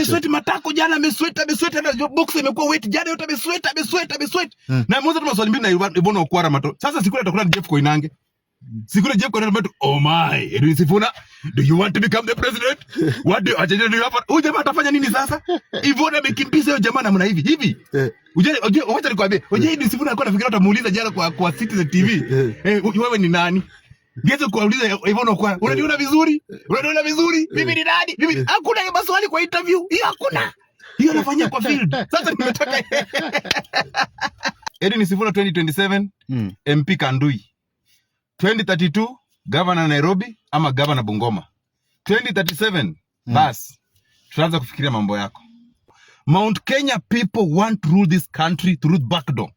Amesweat matako jana, amesweat na box imekuwa wet jana yote, amesweat. Na mmoja tu maswali mbili na Yvonne Okwara mato. Sasa siku ile atakula Jeff Koinange. Siku ile Jeff Koinange mato, oh my, Edwin Sifuna, do you want to become the president? What do you have? Huyu jamaa atafanya nini sasa? Yvonne amekimbiza hiyo jamaa namna hivi. Wacha nikwambie, Edwin Sifuna alikuwa anafikiria utamuuliza jana kwa Citizen TV. Wewe ni nani? Ngeze kuuliza Yvonne Okwara, unaniona vizuri? Mimi ni nani? Hakuna hiyo maswali kwa interview. Hiyo hakuna. Hiyo anafanyia kwa field. Sasa nimetaka Edwin Sifuna 2027 MP Kandui. 2032 governor Nairobi ama governor Bungoma. 2037 bas tuanza kufikiria mambo yako. Mount Kenya people want to rule this country through backdoor.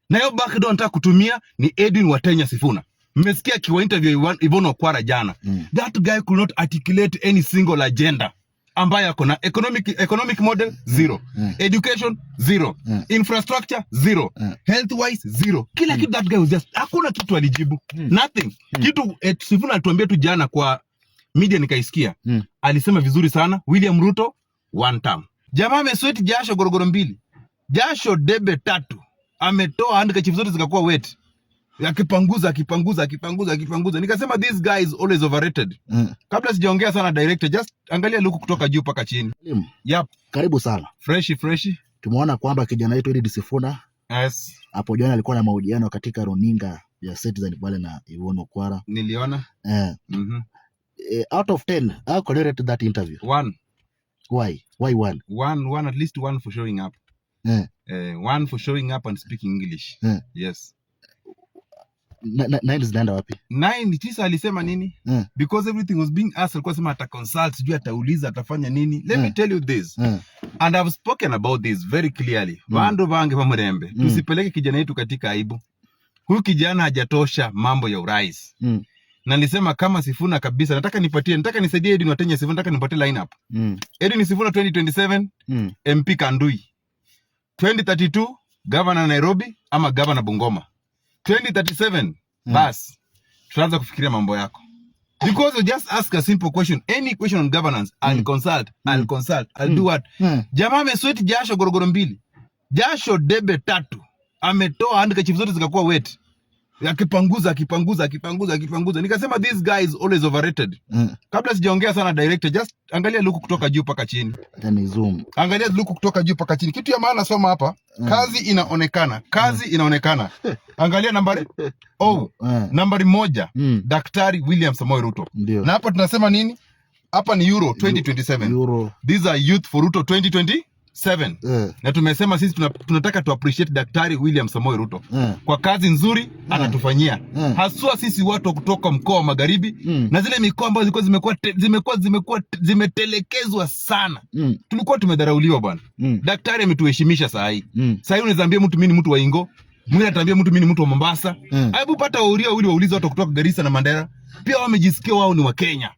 Na hiyo backdoor nataka kutumia ni Edwin Watenya Sifuna. Mmesikia kiwa interview Yvonne Okwara jana. That guy could not articulate any single agenda ambayo yako na economic model zero, education zero, infrastructure zero, health wise zero. Kila kitu that guy was just hakuna kitu alijibu. Nothing. Kitu Sifuna alituambia tu jana kwa media nikaisikia. Alisema vizuri sana, William Ruto one term. Jamaa amesweat jasho gorogoro 2. Jasho debe 3. Ametoa handkerchief zote zikakuwa wet. Akipanguza. Nikasema this guy is always overrated. Kabla sijaongea sana director, just angalia luku kutoka juu paka chini. Yep. Karibu sana. Fresh. Tumeona kwamba kijana wetu Edwin Sifuna. Yes. Hapo jana alikuwa na mahojiano katika runinga ya Citizen pale na Yvonne Okwara. Niliona. Out of 10, how could you rate that interview? 1. Why 1? 1, at least 1 for showing up. 1 for showing up and speaking English. Yes. 9 zinaenda wapi? 9 tisa alisema nini? Because everything was being asked, alikuwa sema ata consult, sijui atauliza, atafanya nini. Let me tell you this. And I've spoken about this very clearly. Wando vange pamurembe. Tusipeleke kijana yetu katika aibu. Huyu kijana hajatosha mambo ya urais. Na nilisema kama Sifuna kabisa, nataka nisaidie Edwin Watenya Sifuna, nataka nipatie line up. Edwin Sifuna 2027 MP Kandui. 2032 governor Nairobi ama governor Bungoma. 2037 bas tuanza kufikiria mambo yako. Because you just ask a simple question, any question on governance, I'll consult, I'll do what? Jamaa amesweat jasho gorogoro 2. Jasho debe 3. Ametoa handkerchief zote zikakuwa wet. Akipanguza. Nikasema this guy is always overrated. Kabla sijaongea sana director, just angalia luku kutoka juu paka chini. Then zoom. Angalia luku kutoka juu paka chini. Kitu ya maana soma hapa. Kazi inaonekana. Angalia nambari. Nambari 1. Daktari William Samoei Ruto. Na hapa tunasema nini? Hapa ni Euro 2027. These are youth for Ruto 2027. Na tumesema sisi tunataka tu appreciate Daktari William Samoei Ruto kwa kazi nzuri anatufanyia. Haswa sisi watu kutoka mkoa wa Magharibi na zile mikoa ambazo zimekuwa zimetelekezwa sana. Tulikuwa tumedharauliwa bwana. Daktari ametuheshimisha saa hii. Saa hii unaweza ambia mtu mimi ni mtu wa Ingo, mwingine atambia mtu mimi ni mtu wa Mombasa. Hebu pata wauria waulize watu kutoka Garissa na Mandera. Pia wamejisikia wao ni wa Kenya.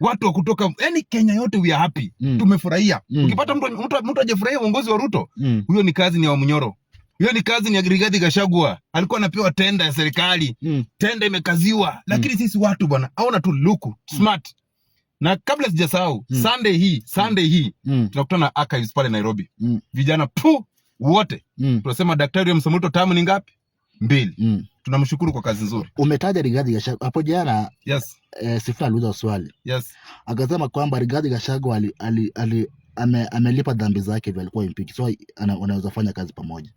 Watu wa kutoka Kenya yote we are happy. Tumefurahia. Ukipata mtu hajafurahia uongozi wa Ruto, huyo ni kazi ni ya Munyoro. Hiyo ni kazi ni ya Rigathi Gachagua. Alikuwa anapewa tenda ya serikali. Tenda imekaziwa. Lakini sisi watu bwana, haona tu luku, smart. Na kabla sijasahau, Sunday hii tunakutana archives pale Nairobi. Vijana wote. Tunasema Daktari William Samoei Ruto tamu ni ngapi? 2. Tunamshukuru kwa kazi nzuri. Umetaja Rigathi Gachagua hapo jana. Yes. Sifuna aliuliza swali. Yes. Akasema kwamba Rigathi Gachagua amelipa dhambi zake vile alikuwa impeach. So wanaweza fanya kazi pamoja.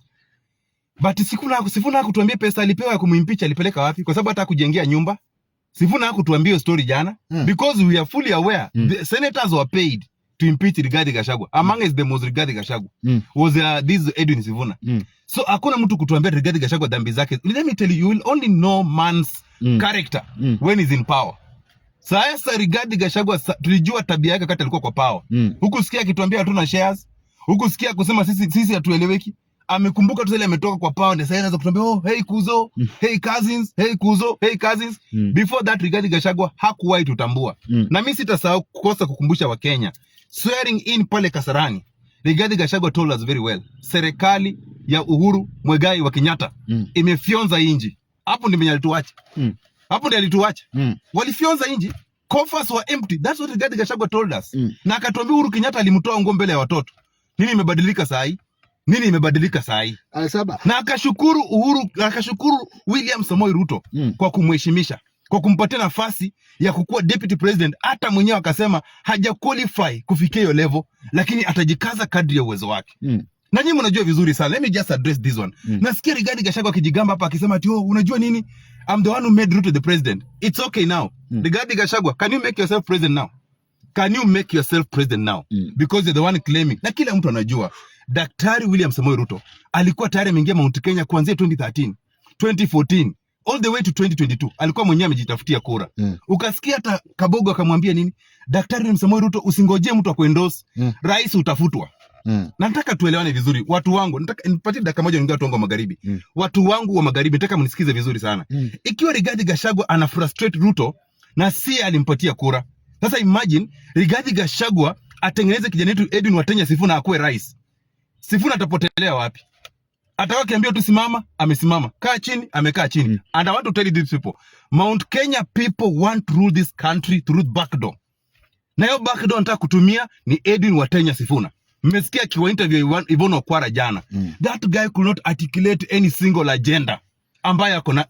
But Sifuna hakutuambia pesa alipewa ya kumimpeach alipeleka wapi, kwa sababu hata kujengea nyumba. Sifuna hakutuambia story jana because we are fully aware the senators were paid to impeach Rigathi Gachagua. Among us the most Rigathi Gachagua was this Edwin Sifuna. So hakuna mtu kutuambia Rigathi Gachagua dhambi zake. Let me tell you, you will only know man's character when he's in power. Sasa Rigathi Gachagua tulijua tabia yake wakati alikuwa kwa power. Huku sikia akituambia hatuna shares. Huku sikia kusema sisi hatueleweki. Amekumbuka tu ile ametoka kwa power ndio sasa anaanza kutuambia hey Kuzo, hey cousins, hey Kuzo, hey cousins. Before that Rigathi Gachagua hakuwahi tutambua. Na mimi sitasahau kukosa kukumbusha wa Kenya. Swearing in pale Kasarani. Rigathi Gachagua told us very well. Serikali ya Uhuru Muigai wa Kenyatta imefyonza inji. Hapo ndipo alituacha. Walifyonza inji. Coffers were empty. That's what Rigathi Gachagua told us. Na akatuambia Uhuru Kenyatta alimtoa nguo mbele ya watoto. Nini imebadilika saa hii? Nini imebadilika saa hii? Na akashukuru William Samoei Ruto kwa kumheshimisha, kwa kumpatia nafasi ya kukuwa deputy president. Hata mwenyewe akasema haja qualify kufikia hiyo level, lakini atajikaza kadri ya uwezo wake. Na nyinyi mnajua vizuri sana. Let me just address this one. Nasikia Rigathi Gachagua akijigamba hapa akisema ati unajua nini? I'm the one who made Ruto the president. It's okay now. Rigathi Gachagua, can you make yourself president now? Can you make yourself president now? Because you're the one claiming. Na kila mtu anajua Daktari William Samoei Ruto alikuwa tayari ameingia Mount Kenya kuanzia 2013, 2014, all the way to 2022. Alikuwa mwenyewe amejitafutia kura. Ukasikia hata Kabogo akamwambia nini? Daktari William Samoei Ruto, usingojee mtu akuendorse. Rais utafutwa. Na nataka tuelewane vizuri. Watu wangu, nataka nipatie dakika moja niongee watu wangu wa magharibi. Watu wangu wa magharibi, nataka mnisikize vizuri sana. Ikiwa Rigathi Gachagua ana frustrate Ruto na si alimpatia kura. Sasa imagine Rigathi Gachagua atengeneze kijana wetu Edwin Watenya Sifuna akuwe rais. Sifuna atapotelea wapi? Atakuwa kiambia tu simama, amesimama. Kaa chini, amekaa chini. And I want to tell you these people, Mount Kenya people want to rule this country through backdoor. Na hiyo backdoor nataka kutumia ni Edwin Watenya Sifuna. Mmesikia kiwa interview Yvonne Okwara jana. That guy could not articulate any single agenda ambayo yako na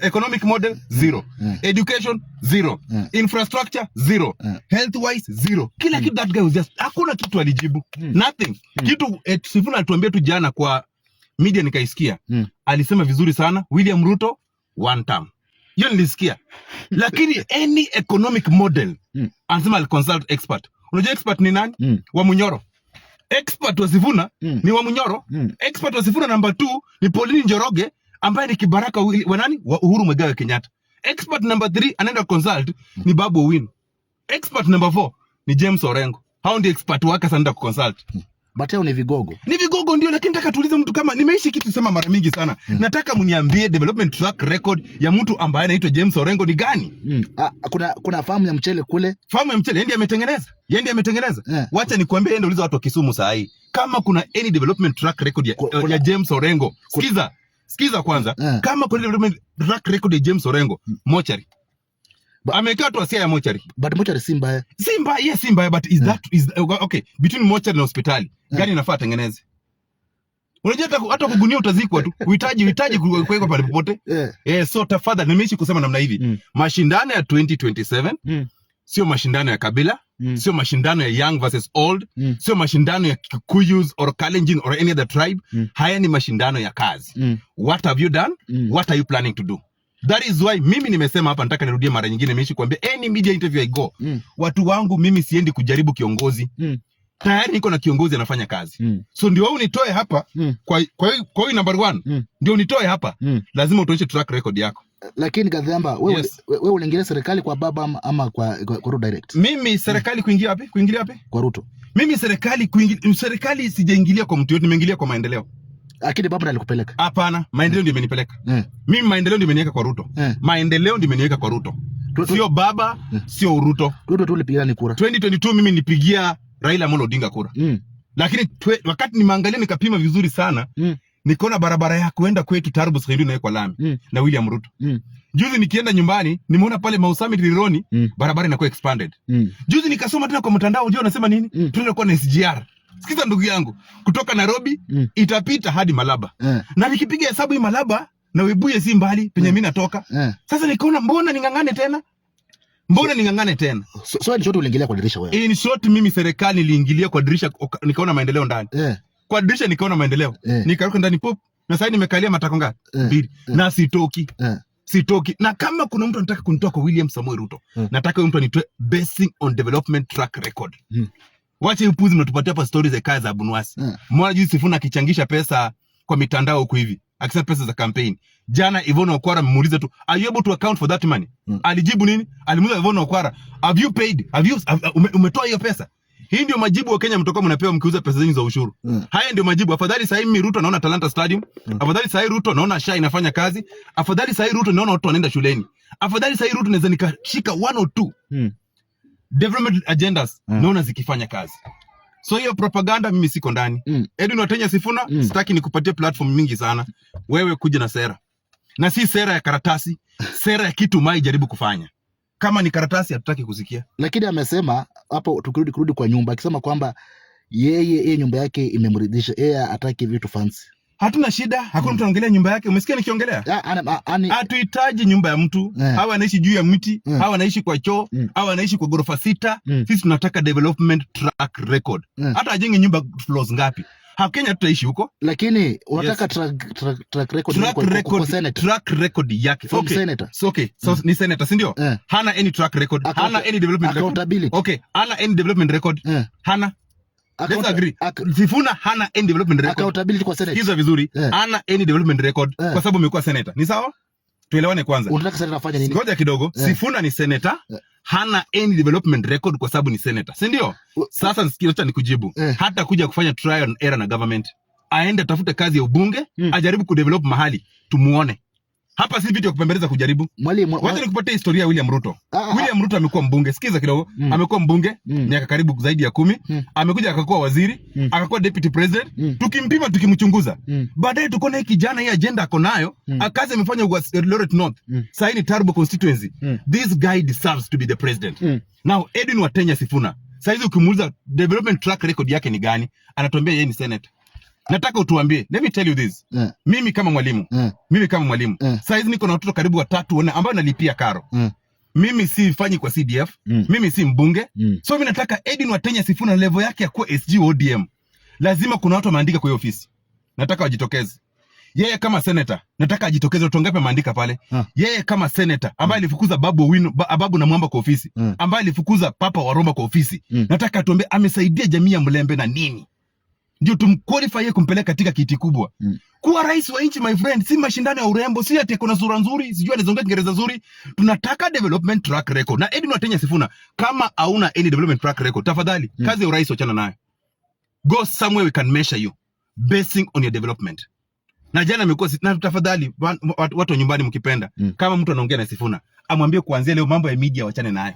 economic model zero, education zero, infrastructure zero, health wise zero. Kila kitu that guy was just, hakuna kitu alijibu. Nothing. Kitu Sifuna alituambia tu jana kwa media nikaisikia. Alisema vizuri sana William Ruto one term. Hiyo nilisikia. Lakini any economic model anasema consult expert. Unajua expert ni nani? Wa Munyoro. Expert wa Sifuna ni wa Munyoro. Expert wa Sifuna number 2 ni Pauline Njoroge ambaye ni kibaraka wa nani? Wa Uhuru Muigai Kenyatta. Expert number 3 anaenda consult ni Babu Owino. Expert number 4 ni James Orengo. Hao ndio expert wake anaenda consult. But hao ni vigogo. Ni vigogo ndio, lakini nataka tuulize mtu kama nimeishi kitu sema mara mingi sana. Nataka mniambie development track record ya mtu ambaye anaitwa James Orengo ni gani? Kuna farm ya mchele kule. Farm ya mchele yeye ametengeneza. Wacha nikwambie yeye ndio uliza watu wa Kisumu saa hii. Kama kuna any development track record ya James Orengo. Sikiza kwanza. Kama kuna development track record ya James Orengo, mochari. Amekaa tu asia ya mochari. But mochari si mbaya. Si mbaya, but is okay, between mochari na hospitali. Gani inafaa tengeneze? Unajua hata kugunia utazikwa tu. Uhitaji kuwekwa pale popote. So tafadhali nimeishi kusema namna hivi. Mashindano ya 2027 sio mashindano ya kabila, sio mashindano ya young versus old, sio mashindano ya Kikuyus or Kalenjin or any other tribe. Haya ni mashindano ya kazi. What have you done? What are you planning to do? That is why mimi nimesema hapa, nataka nirudie mara nyingine, nimeishi kuambia any media interview I go. Watu wangu mimi siendi kujaribu kiongozi. Tayari niko na kiongozi anafanya kazi. So ndio wewe unitoe hapa kwa hiyo number 1. Ndio unitoe hapa. Lazima utoeshe track record yako. Lakini Gadhamba, wewe unaingilia serikali kwa baba ama kwa Ruto direct? Mimi serikali kuingilia wapi? Kwa Ruto. Mimi serikali sijaingilia kwa mtu yote, nimeingilia kwa maendeleo. Lakini baba alikupeleka? Hapana, maendeleo ndio imenipeleka. Mimi maendeleo ndio imeniweka kwa Ruto. Maendeleo ndio imeniweka kwa Ruto. Sio baba, sio Ruto. Ruto tu ulipigia ni kura. 2022 mimi nilipigia Raila Amolo Odinga kura. Lakini wakati nimeangalia nikapima vizuri sana, nikaona barabara ya kuenda kwetu Tarbo Skhaidu na kwa lami na William Ruto. Juzi nikienda nyumbani nimeona pale Mau Summit Rironi barabara inakuwa expanded. Juzi nikasoma tena kwa mtandao, unajua unasema nini? Tunakuwa na SGR. Sikiza ndugu yangu, kutoka Nairobi itapita hadi Malaba. Na nikipiga hesabu hii Malaba na Webuye si mbali penye mimi natoka. Sasa nikaona mbona ningangane tena? So in short uliingilia kwa dirisha wewe. In short mimi serikali niliingilia kwa dirisha, nikaona maendeleo ndani. Kwa dirisha nikaona maendeleo. Nikaruka ndani pop. Na sasa nimekalia matako ngapi? 2. Na sitoki. Na kama kuna mtu anataka kunitoa kwa William Samoei Ruto, nataka huyo mtu anitoe basing on development track record. Wacha upuzi mnatupatia hapa stories za kazi za Bunwasi. Mwana juzi Sifuna akichangisha pesa kwa mitandao huko hivi, akisema pesa za campaign. Jana Yvonne Okwara amemuuliza tu, are you able to account for that money? Alijibu nini? Alimuuliza Yvonne Okwara, have you paid? Umetoa hiyo pesa? Hii ndio majibu wa Kenya mtoka mnapewa mkiuza pesa zenu za ushuru. Haya ndio majibu. Afadhali sasa hivi Ruto naona Talanta Stadium. Afadhali sasa hivi Ruto naona SHA inafanya kazi. Afadhali sasa hivi Ruto naona watu wanaenda shuleni. Afadhali sasa hivi Ruto naweza nikashika 1 or 2 development agendas naona zikifanya kazi. So hiyo propaganda mimi siko ndani. Edwin Watenya Sifuna, sitaki nikupatie platform mingi sana. Wewe kuja na sera. Na si sera ya karatasi, sera ya kitu mai jaribu kufanya. Kama ni karatasi hatutaki kusikia. Lakini amesema hapo, tukirudi kwa nyumba, akisema kwamba yeye nyumba yake imemridhisha, yeye hataki vitu fancy. Hatuna shida, hakuna mtu anaongelea nyumba yake. Umesikia nikiongelea? Hatuhitaji nyumba ya mtu. Hawa anaishi juu ya mti, hawa anaishi kwa choo, hawa anaishi kwa ghorofa 6. Sisi tunataka development track record. Hata ajenge nyumba floors ngapi? Kenya tutaishi huko. Lakini unataka track record yake. Okay. So ni senator, si ndio? Hana any track record, hana any development record. Okay, hana any development record. Hana. Let's agree. Sifuna hana any development record. Accountability kwa senator. Sikiza vizuri. Hana any development record kwa sababu amekuwa senator. Ni sawa? Tuelewane kwanza. Unataka senator afanye nini? Ngoja kidogo. Sifuna ni senator. Hana any development record kwa sababu ni senator. Si ndio? Sasa nisikie, acha nikujibu. Hata kuja kufanya trial and error na government. Aende tafute kazi ya ubunge, ajaribu kudevelop mahali, tumuone. Hapa si vitu ya kupembeleza kujaribu. Wacha nikupatie historia ya William Ruto. William Ruto amekuwa mbunge. Sikiza kidogo. Amekuwa mbunge miaka karibu zaidi ya 10. Amekuja akakuwa waziri, akakuwa deputy president. Tukimpima, tukimchunguza. Baadaye tuko na kijana hii agenda ako nayo, akazi amefanya Eldoret North. Sasa ni Turbo constituency. This guy deserves to be the president. Now Edwin Watenya Sifuna, sasa hizi ukimuuliza development track record yake ni gani, anatuambia yeye ni senator. Nataka utuambie, let me tell you this. Mimi kama mwalimu, sasa hizi niko na watoto karibu 3 ambao nalipia karo. Mimi si fanyi kwa CDF, mimi si mbunge. So mimi nataka Edwin Watenya Sifuna level yake ya kuwa SG ODM. Lazima kuna watu wameandika kwa hiyo ofisi. Nataka wajitokeze. Yeye kama senator, nataka ajitokeze. Watu ngapi wameandika pale? Yeye kama senator ambaye alifukuza Babu na Mwamba kwa ofisi, ambaye alifukuza Papa wa Roma kwa ofisi. Nataka atuambie amesaidia jamii ya Mlembe na nini? Ndio tumqualify yeye kumpeleka katika kiti kubwa. Kuwa rais wa nchi, my friend, si mashindano ya urembo, si ati kuna sura nzuri, sijui alizongea Kiingereza nzuri. Tunataka development track record. Na Edwin Watenya Sifuna, kama hauna any development track record, tafadhali kazi ya urais wachana nayo. Go somewhere we can measure you basing on your development. Na jana amekuwa, na tafadhali watu wa nyumbani mkipenda, kama mtu anaongea na Sifuna, amwambie kuanzia leo mambo ya media wachane nayo.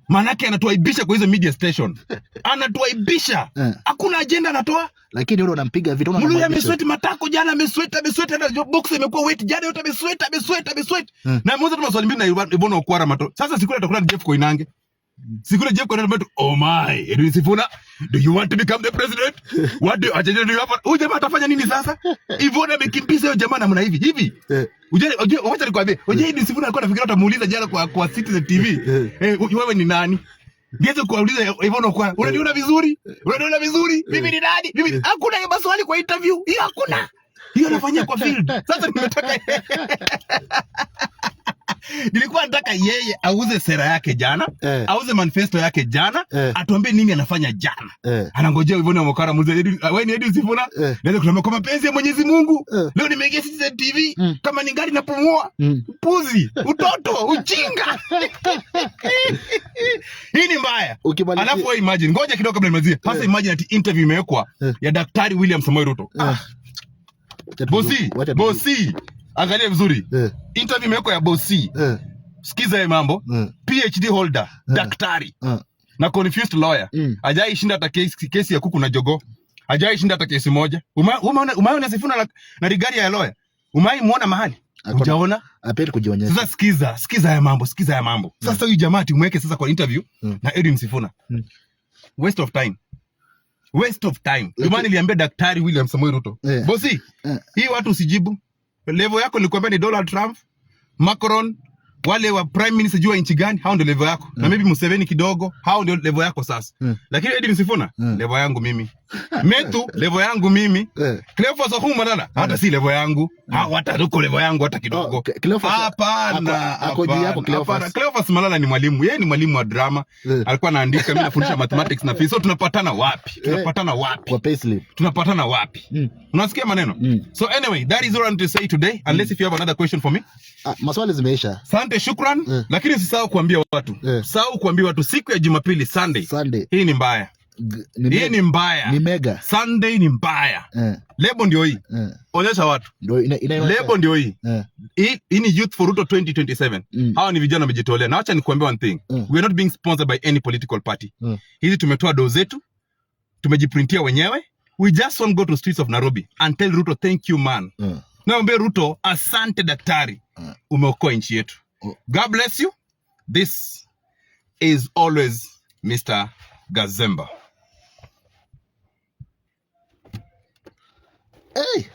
Manake anatuaibisha kwa hizo media station. Anatuaibisha. Hakuna agenda anatoa. Lakini yule unampiga vitu na Mulu amesweat matako jana, amesweat na box imekuwa weight jana, yote amesweat. Na mwanzo tuna swali mbili na Ibona Okwara mato. Sasa sikule atakula Jeff Koinange. Sikule Jeff Koinange, oh my, Edwin Sifuna, do you want to become the president? What do you have? Huyu jamaa atafanya nini sasa? Ibona amekimbiza huyo jamaa namna hivi. Wacha nikwambie, Edwin Sifuna alikuwa anafikiria utamuuliza jana kwa Citizen TV. Wewe ni nani? Ngeze kuuliza Ibona Okwara, unaniona vizuri? Mimi ni nani? Hakuna hiyo maswali kwa interview. Hiyo hakuna. Hiyo anafanyia kwa field. Sasa nimetaka nilikuwa nataka yeye auze sera yake jana, auze manifesto yake jana, atuambie nini anafanya jana. Anangojea Ibona Okwara muulize, wewe ni Edwin Sifuna? Naweza kusema kwa mapenzi ya Mwenyezi Mungu, leo nimeingia Citizen TV, kama ni gari napumua. Puzi, utoto, ujinga. Hii ni mbaya. Alafu imagine, ngoja kidogo kabla nimalizie. Sasa imagine ati interview imewekwa ya Daktari William Samoei Ruto. Bosi. Angalia vizuri. Interview imewekwa ya bosi. Sikiza hii mambo. PhD holder, daktari. Na confused lawyer. Hajai shinda hata kesi ya kuku na jogo. Hajai shinda hata kesi moja. Umeona Sifuna na rigari ya lawyer? Muona mahali? Hujaona? Apende kujionyesha. Sasa sikiza haya mambo. Sasa huyu jamaa tumweke sasa kwa interview na Edwin Sifuna. Waste of time. Ndio niliambia Daktari William Samoei Ruto. Bosi, hii watu usijibu. Level yako nilikwambia ni Donald Trump, Macron, wale wa prime minister jua nchi gani, hao ndio level yako. Na maybe Museveni kidogo, hao ndio level yako sasa. Lakini Edwin Sifuna, level yangu mimi. Metu, level yangu mimi. Cleophas Okumba nana, hata si level yangu. Hata ruko level yangu hata kidogo. Hapana. Cleophas Malala ni mwalimu. Yeye ni mwalimu wa drama. Alikuwa anaandika, mimi nafundisha mathematics na physics. So tunapatana wapi? Kwa payslip. Tunapatana wapi? Unasikia maneno? So anyway, that is all I want to say today, unless if you have another question for me. Maswali zimeisha. Asante, shukran. Lakini usisahau kuambia watu, siku ya Jumapili, Sunday. Hii ni mbaya. Ni mbaya. Sunday ni mbaya. Lebo ndio hii. Onyesha watu. Lebo ndio hii. Hii ni Youth for Ruto 2027. Hawa ni vijana wamejitolea. Na acha nikuambie one thing. We are not being sponsored by any political party. Hizi tumetoa doo zetu. Tumejiprintia wenyewe. We just want to go to the streets of Nairobi and tell Ruto thank you man. Naombe Ruto, asante daktari. Umeokoa nchi yetu. God bless you. This is always Mr. Gazemba. Hey.